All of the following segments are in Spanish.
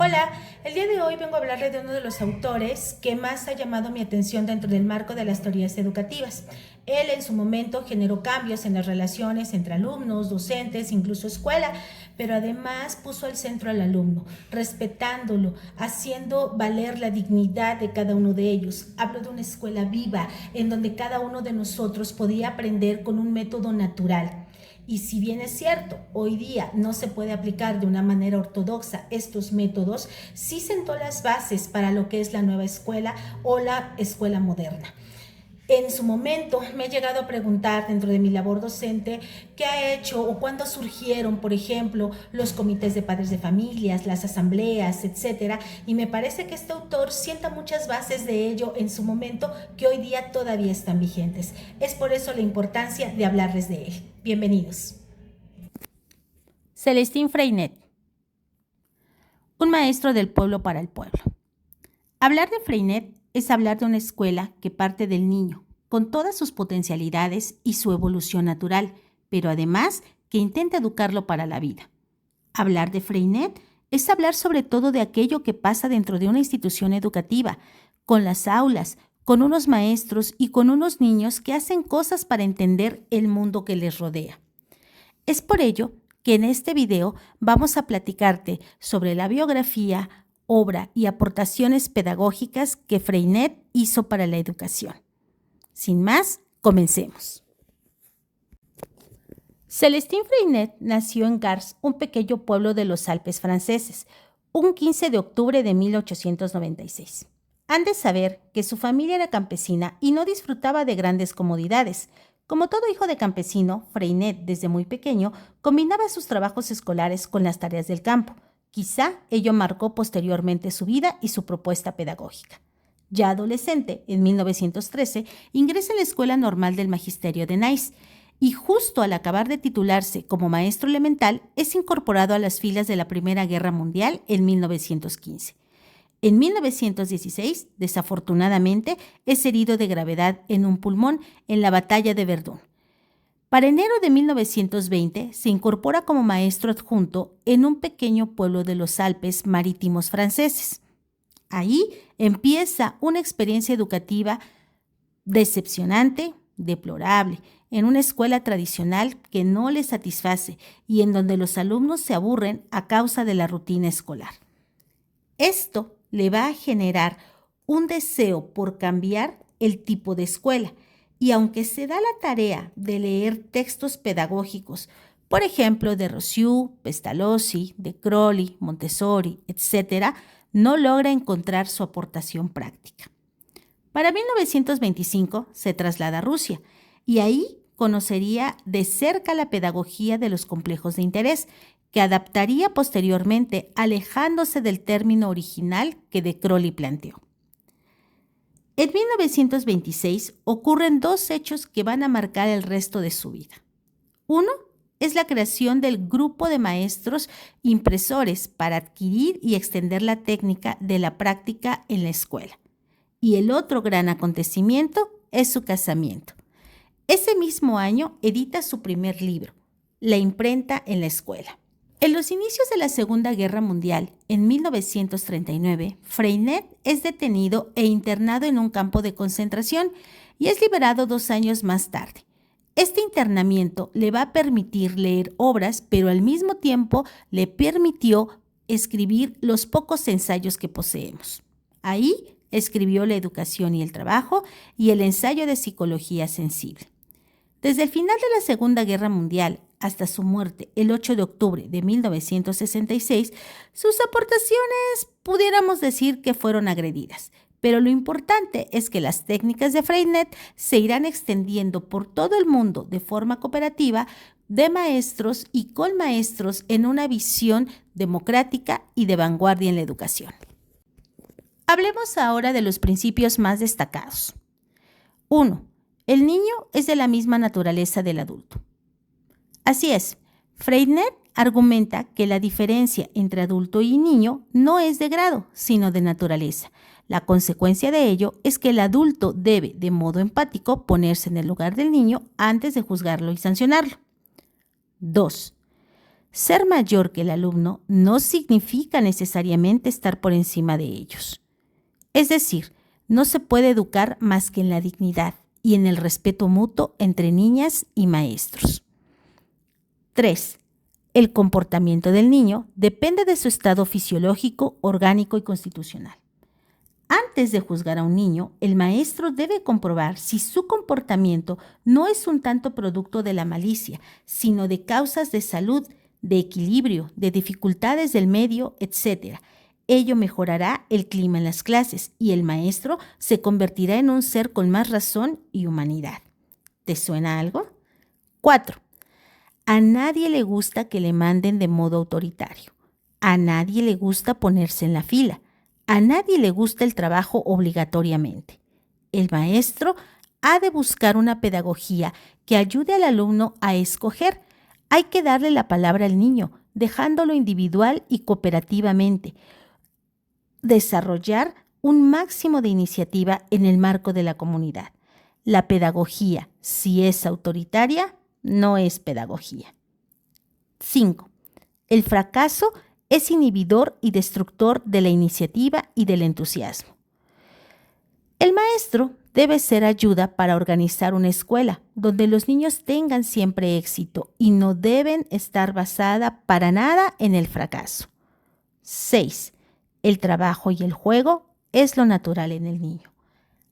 Hola, el día de hoy vengo a hablarle de uno de los autores que más ha llamado mi atención dentro del marco de las teorías educativas. Él en su momento generó cambios en las relaciones entre alumnos, docentes, incluso escuela, pero además puso al centro al alumno, respetándolo, haciendo valer la dignidad de cada uno de ellos. Hablo de una escuela viva en donde cada uno de nosotros podía aprender con un método natural. Y si bien es cierto, hoy día no se puede aplicar de una manera ortodoxa estos métodos, sí sentó las bases para lo que es la nueva escuela o la escuela moderna. En su momento me he llegado a preguntar dentro de mi labor docente qué ha hecho o cuándo surgieron, por ejemplo, los comités de padres de familias, las asambleas, etcétera, y me parece que este autor sienta muchas bases de ello en su momento que hoy día todavía están vigentes. Es por eso la importancia de hablarles de él. Bienvenidos. Celestín Freinet, un maestro del pueblo para el pueblo. Hablar de Freinet es hablar de una escuela que parte del niño, con todas sus potencialidades y su evolución natural, pero además que intenta educarlo para la vida. Hablar de Freinet es hablar sobre todo de aquello que pasa dentro de una institución educativa, con las aulas, con unos maestros y con unos niños que hacen cosas para entender el mundo que les rodea. Es por ello que en este video vamos a platicarte sobre la biografía, obra y aportaciones pedagógicas que Freinet hizo para la educación. Sin más, comencemos. Celestín Freinet nació en Gars, un pequeño pueblo de los Alpes franceses, un 15 de octubre de 1896. Han de saber que su familia era campesina y no disfrutaba de grandes comodidades. Como todo hijo de campesino, Freinet, desde muy pequeño, combinaba sus trabajos escolares con las tareas del campo. Quizá ello marcó posteriormente su vida y su propuesta pedagógica. Ya adolescente, en 1913, ingresa en la Escuela Normal del Magisterio de Nice y justo al acabar de titularse como maestro elemental, es incorporado a las filas de la Primera Guerra Mundial en 1915. En 1916, desafortunadamente, es herido de gravedad en un pulmón en la batalla de Verdún. Para enero de 1920 se incorpora como maestro adjunto en un pequeño pueblo de los Alpes marítimos franceses. Ahí empieza una experiencia educativa decepcionante, deplorable, en una escuela tradicional que no le satisface y en donde los alumnos se aburren a causa de la rutina escolar. Esto le va a generar un deseo por cambiar el tipo de escuela. Y aunque se da la tarea de leer textos pedagógicos, por ejemplo, de Rousseau, Pestalozzi, de Crowley, Montessori, etc., no logra encontrar su aportación práctica. Para 1925 se traslada a Rusia y ahí conocería de cerca la pedagogía de los complejos de interés, que adaptaría posteriormente alejándose del término original que de Crowley planteó. En 1926 ocurren dos hechos que van a marcar el resto de su vida. Uno es la creación del grupo de maestros impresores para adquirir y extender la técnica de la práctica en la escuela. Y el otro gran acontecimiento es su casamiento. Ese mismo año edita su primer libro, La imprenta en la escuela. En los inicios de la Segunda Guerra Mundial, en 1939, Freinet es detenido e internado en un campo de concentración y es liberado 2 años más tarde. Este internamiento le va a permitir leer obras, pero al mismo tiempo le permitió escribir los pocos ensayos que poseemos. Ahí escribió La educación y el trabajo y el ensayo de psicología sensible. Desde el final de la Segunda Guerra Mundial hasta su muerte el 8 de octubre de 1966, sus aportaciones pudiéramos decir que fueron agredidas. Pero lo importante es que las técnicas de Freinet se irán extendiendo por todo el mundo de forma cooperativa de maestros y con maestros en una visión democrática y de vanguardia en la educación. Hablemos ahora de los principios más destacados. 1. El niño es de la misma naturaleza del adulto. Así es, Freinet argumenta que la diferencia entre adulto y niño no es de grado, sino de naturaleza. La consecuencia de ello es que el adulto debe, de modo empático, ponerse en el lugar del niño antes de juzgarlo y sancionarlo. 2. Ser mayor que el alumno no significa necesariamente estar por encima de ellos. Es decir, no se puede educar más que en la dignidad y en el respeto mutuo entre niñas y maestros. 3. El comportamiento del niño depende de su estado fisiológico, orgánico y constitucional. Antes de juzgar a un niño, el maestro debe comprobar si su comportamiento no es un tanto producto de la malicia, sino de causas de salud, de equilibrio, de dificultades del medio, etc. Ello mejorará el clima en las clases y el maestro se convertirá en un ser con más razón y humanidad. ¿Te suena algo? 4. A nadie le gusta que le manden de modo autoritario. A nadie le gusta ponerse en la fila. A nadie le gusta el trabajo obligatoriamente. El maestro ha de buscar una pedagogía que ayude al alumno a escoger. Hay que darle la palabra al niño, dejándolo individual y cooperativamente. Desarrollar un máximo de iniciativa en el marco de la comunidad. La pedagogía, si es autoritaria, no es pedagogía. 5. El fracaso es inhibidor y destructor de la iniciativa y del entusiasmo. El maestro debe ser ayuda para organizar una escuela donde los niños tengan siempre éxito y no deben estar basada para nada en el fracaso. 6. El trabajo y el juego es lo natural en el niño.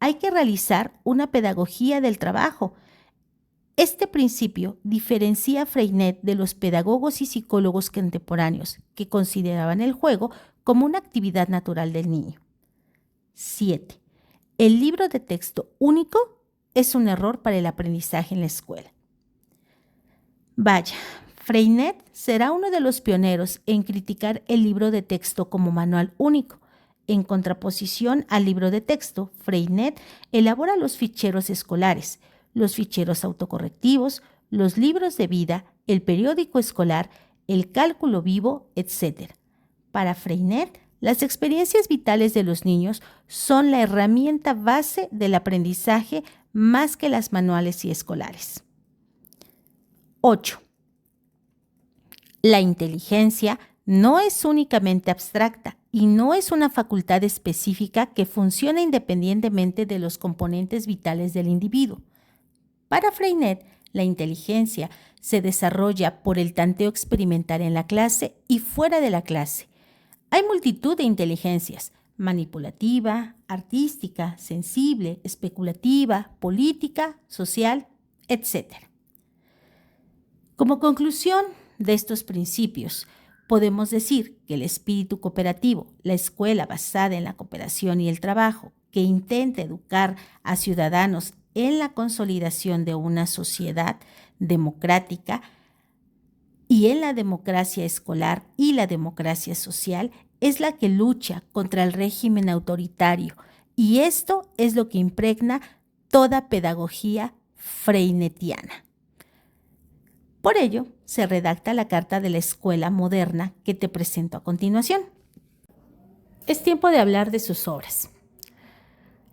Hay que realizar una pedagogía del trabajo. Este principio diferencia a Freinet de los pedagogos y psicólogos contemporáneos que consideraban el juego como una actividad natural del niño. 7. El libro de texto único es un error para el aprendizaje en la escuela. Vaya, Freinet será uno de los pioneros en criticar el libro de texto como manual único. En contraposición al libro de texto, Freinet elabora los ficheros escolares, los ficheros autocorrectivos, los libros de vida, el periódico escolar, el cálculo vivo, etc. Para Freinet, las experiencias vitales de los niños son la herramienta base del aprendizaje más que las manuales y escolares. 8. La inteligencia no es únicamente abstracta y no es una facultad específica que funciona independientemente de los componentes vitales del individuo. Para Freinet, la inteligencia se desarrolla por el tanteo experimental en la clase y fuera de la clase. Hay multitud de inteligencias: manipulativa, artística, sensible, especulativa, política, social, etc. Como conclusión de estos principios, podemos decir que el espíritu cooperativo, la escuela basada en la cooperación y el trabajo, que intenta educar a ciudadanos en la consolidación de una sociedad democrática y en la democracia escolar y la democracia social, es la que lucha contra el régimen autoritario, y esto es lo que impregna toda pedagogía freinetiana. Por ello, se redacta la Carta de la Escuela Moderna que te presento a continuación. Es tiempo de hablar de sus obras.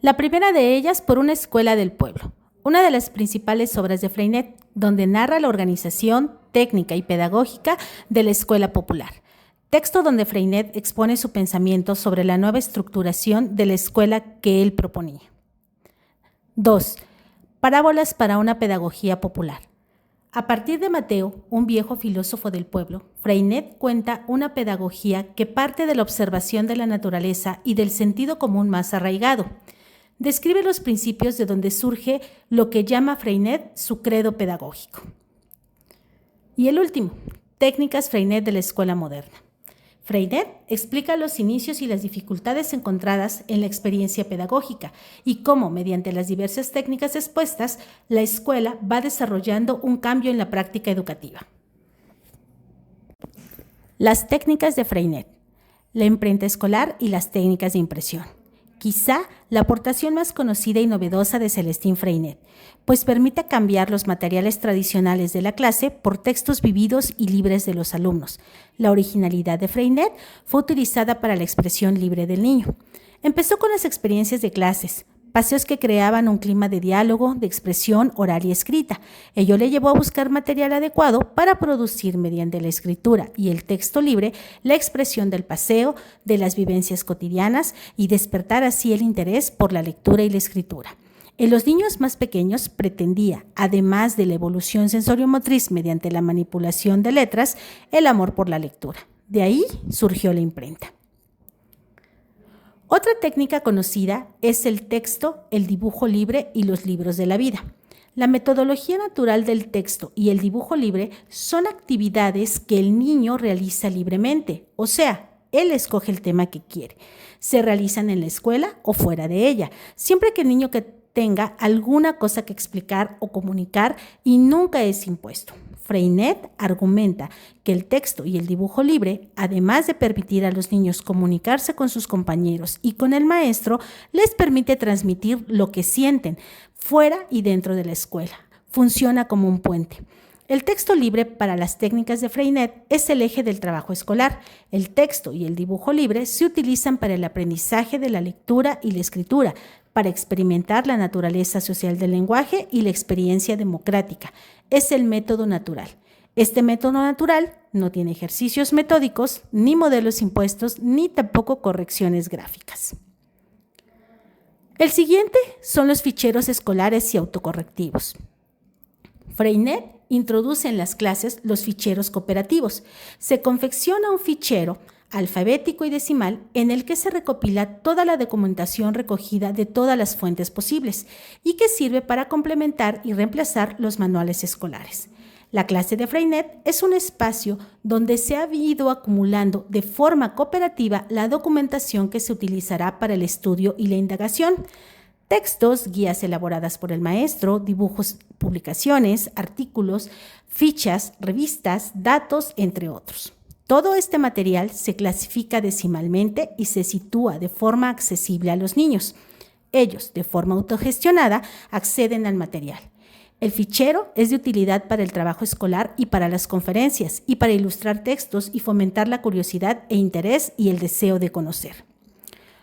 La primera de ellas, Por una escuela del pueblo, una de las principales obras de Freinet, donde narra la organización técnica y pedagógica de la escuela popular. Texto donde Freinet expone su pensamiento sobre la nueva estructuración de la escuela que él proponía. 2. Parábolas para una pedagogía popular. A partir de Mateo, un viejo filósofo del pueblo, Freinet cuenta una pedagogía que parte de la observación de la naturaleza y del sentido común más arraigado. Describe los principios de donde surge lo que llama Freinet su credo pedagógico. Y el último, Técnicas Freinet de la escuela moderna. Freinet explica los inicios y las dificultades encontradas en la experiencia pedagógica y cómo, mediante las diversas técnicas expuestas, la escuela va desarrollando un cambio en la práctica educativa. Las técnicas de Freinet, la imprenta escolar y las técnicas de impresión. Quizá la aportación más conocida y novedosa de Celestín Freinet, pues permite cambiar los materiales tradicionales de la clase por textos vividos y libres de los alumnos. La originalidad de Freinet fue utilizada para la expresión libre del niño. Empezó con las experiencias de clases, paseos que creaban un clima de diálogo, de expresión oral y escrita. Ello le llevó a buscar material adecuado para producir mediante la escritura y el texto libre la expresión del paseo, de las vivencias cotidianas y despertar así el interés por la lectura y la escritura. En los niños más pequeños pretendía, además de la evolución sensoriomotriz mediante la manipulación de letras, el amor por la lectura. De ahí surgió la imprenta. Otra técnica conocida es el texto, el dibujo libre y los libros de la vida. La metodología natural del texto y el dibujo libre son actividades que el niño realiza libremente, o sea, él escoge el tema que quiere. Se realizan en la escuela o fuera de ella, siempre que el niño tenga alguna cosa que explicar o comunicar y nunca es impuesto. Freinet argumenta que el texto y el dibujo libre, además de permitir a los niños comunicarse con sus compañeros y con el maestro, les permite transmitir lo que sienten fuera y dentro de la escuela. Funciona como un puente. El texto libre para las técnicas de Freinet es el eje del trabajo escolar. El texto y el dibujo libre se utilizan para el aprendizaje de la lectura y la escritura, para experimentar la naturaleza social del lenguaje y la experiencia democrática. Es el método natural. Este método natural no tiene ejercicios metódicos, ni modelos impuestos, ni tampoco correcciones gráficas. El siguiente son los ficheros escolares y autocorrectivos. Freinet introduce en las clases los ficheros cooperativos. Se confecciona un fichero alfabético y decimal en el que se recopila toda la documentación recogida de todas las fuentes posibles y que sirve para complementar y reemplazar los manuales escolares. La clase de Freinet es un espacio donde se ha ido acumulando de forma cooperativa la documentación que se utilizará para el estudio y la indagación. Textos, guías elaboradas por el maestro, dibujos, publicaciones, artículos, fichas, revistas, datos, entre otros. Todo este material se clasifica decimalmente y se sitúa de forma accesible a los niños. Ellos, de forma autogestionada, acceden al material. El fichero es de utilidad para el trabajo escolar y para las conferencias y para ilustrar textos y fomentar la curiosidad e interés y el deseo de conocer.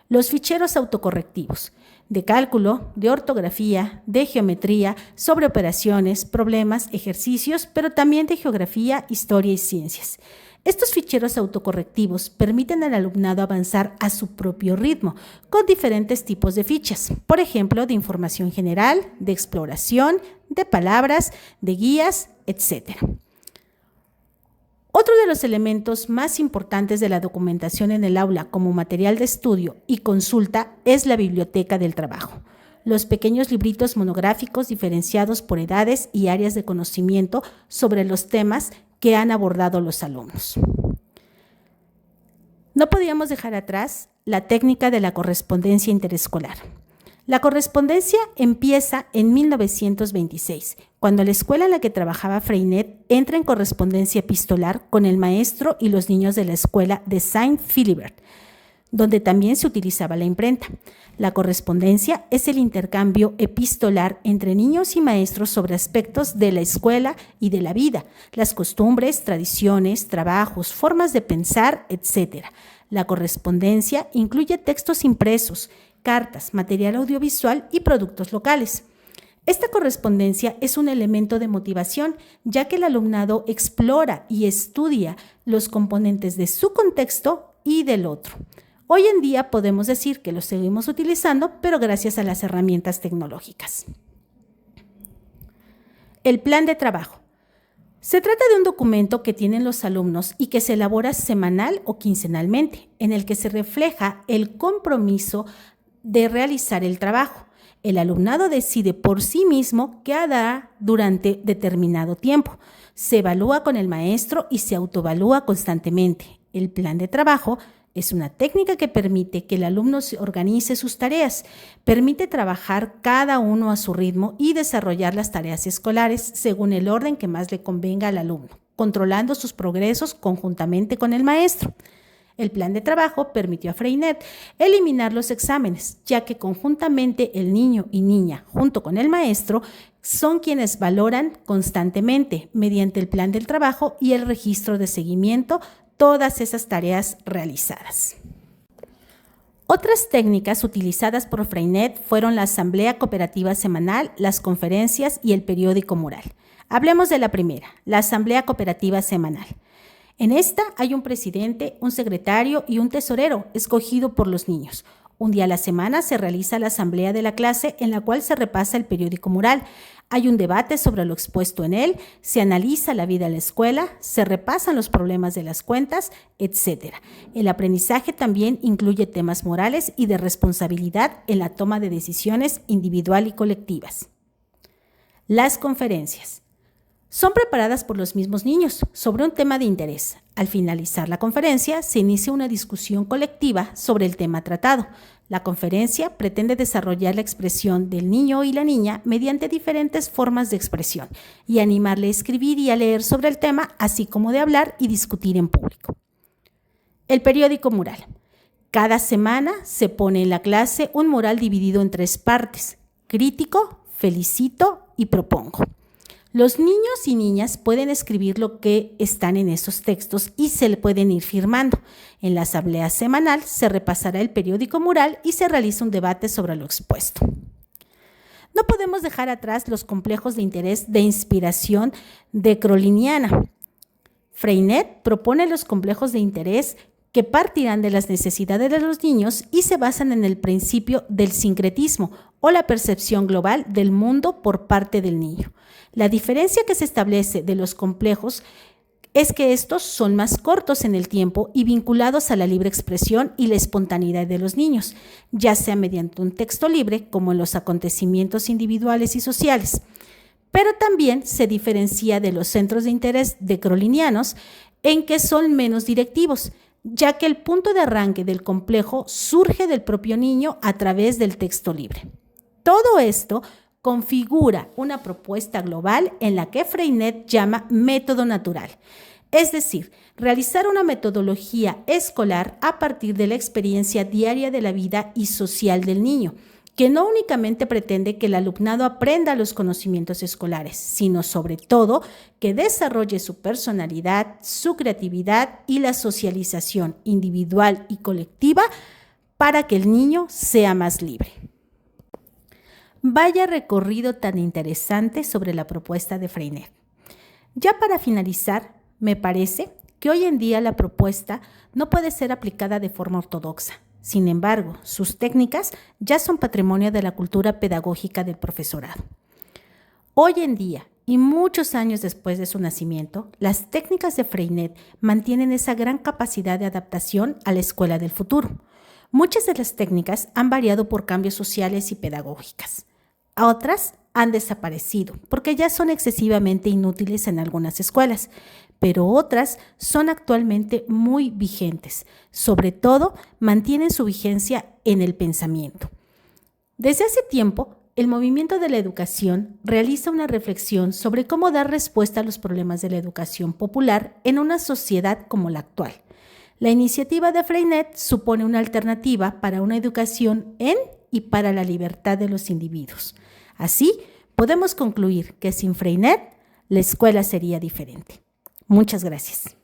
Los ficheros autocorrectivos, de cálculo, de ortografía, de geometría, sobre operaciones, problemas, ejercicios, pero también de geografía, historia y ciencias. Estos ficheros autocorrectivos permiten al alumnado avanzar a su propio ritmo, con diferentes tipos de fichas, por ejemplo, de información general, de exploración, de palabras, de guías, etc. Otro de los elementos más importantes de la documentación en el aula como material de estudio y consulta es la biblioteca del trabajo. Los pequeños libritos monográficos diferenciados por edades y áreas de conocimiento sobre los temas que han abordado los alumnos. No podíamos dejar atrás la técnica de la correspondencia interescolar. La correspondencia empieza en 1926, cuando la escuela en la que trabajaba Freinet entra en correspondencia epistolar con el maestro y los niños de la escuela de Saint-Philibert, donde también se utilizaba la imprenta. La correspondencia es el intercambio epistolar entre niños y maestros sobre aspectos de la escuela y de la vida, las costumbres, tradiciones, trabajos, formas de pensar, etc. La correspondencia incluye textos impresos, cartas, material audiovisual y productos locales. Esta correspondencia es un elemento de motivación, ya que el alumnado explora y estudia los componentes de su contexto y del otro. Hoy en día podemos decir que lo seguimos utilizando, pero gracias a las herramientas tecnológicas. El plan de trabajo. Se trata de un documento que tienen los alumnos y que se elabora semanal o quincenalmente, en el que se refleja el compromiso de realizar el trabajo. El alumnado decide por sí mismo qué hará durante determinado tiempo. Se evalúa con el maestro y se autoevalúa constantemente. El plan de trabajo es una técnica que permite que el alumno se organice sus tareas, permite trabajar cada uno a su ritmo y desarrollar las tareas escolares según el orden que más le convenga al alumno, controlando sus progresos conjuntamente con el maestro. El plan de trabajo permitió a Freinet eliminar los exámenes, ya que conjuntamente el niño y niña, junto con el maestro, son quienes valoran constantemente, mediante el plan del trabajo y el registro de seguimiento, todas esas tareas realizadas. Otras técnicas utilizadas por Freinet fueron la asamblea cooperativa semanal, las conferencias y el periódico mural. Hablemos de la primera, la asamblea cooperativa semanal. En esta hay un presidente, un secretario y un tesorero escogido por los niños. Un día a la semana se realiza la asamblea de la clase en la cual se repasa el periódico mural. Hay un debate sobre lo expuesto en él, se analiza la vida en la escuela, se repasan los problemas de las cuentas, etc. El aprendizaje también incluye temas morales y de responsabilidad en la toma de decisiones individual y colectivas. Las conferencias son preparadas por los mismos niños sobre un tema de interés. Al finalizar la conferencia, se inicia una discusión colectiva sobre el tema tratado. La conferencia pretende desarrollar la expresión del niño y la niña mediante diferentes formas de expresión y animarle a escribir y a leer sobre el tema, así como de hablar y discutir en público. El periódico mural. Cada semana se pone en la clase un mural dividido en 3 partes: crítico, felicito y propongo. Los niños y niñas pueden escribir lo que están en esos textos y se le pueden ir firmando. En la asamblea semanal se repasará el periódico mural y se realiza un debate sobre lo expuesto. No podemos dejar atrás los complejos de interés de inspiración decroliniana. Freinet propone los complejos de interés que partirán de las necesidades de los niños y se basan en el principio del sincretismo o la percepción global del mundo por parte del niño. La diferencia que se establece de los complejos es que estos son más cortos en el tiempo y vinculados a la libre expresión y la espontaneidad de los niños, ya sea mediante un texto libre como en los acontecimientos individuales y sociales. Pero también se diferencia de los centros de interés decrolinianos en que son menos directivos, ya que el punto de arranque del complejo surge del propio niño a través del texto libre. Todo esto configura una propuesta global en la que Freinet llama método natural, es decir, realizar una metodología escolar a partir de la experiencia diaria de la vida y social del niño, que no únicamente pretende que el alumnado aprenda los conocimientos escolares, sino sobre todo que desarrolle su personalidad, su creatividad y la socialización individual y colectiva para que el niño sea más libre. Vaya recorrido tan interesante sobre la propuesta de Freinet. Ya para finalizar, me parece que hoy en día la propuesta no puede ser aplicada de forma ortodoxa. Sin embargo, sus técnicas ya son patrimonio de la cultura pedagógica del profesorado. Hoy en día, y muchos años después de su nacimiento, las técnicas de Freinet mantienen esa gran capacidad de adaptación a la escuela del futuro. Muchas de las técnicas han variado por cambios sociales y pedagógicas. Otras han desaparecido porque ya son excesivamente inútiles en algunas escuelas, pero otras son actualmente muy vigentes. Sobre todo, mantienen su vigencia en el pensamiento. Desde hace tiempo, el movimiento de la educación realiza una reflexión sobre cómo dar respuesta a los problemas de la educación popular en una sociedad como la actual. La iniciativa de Freinet supone una alternativa para una educación en y para la libertad de los individuos. Así, podemos concluir que sin Freinet, la escuela sería diferente. Muchas gracias.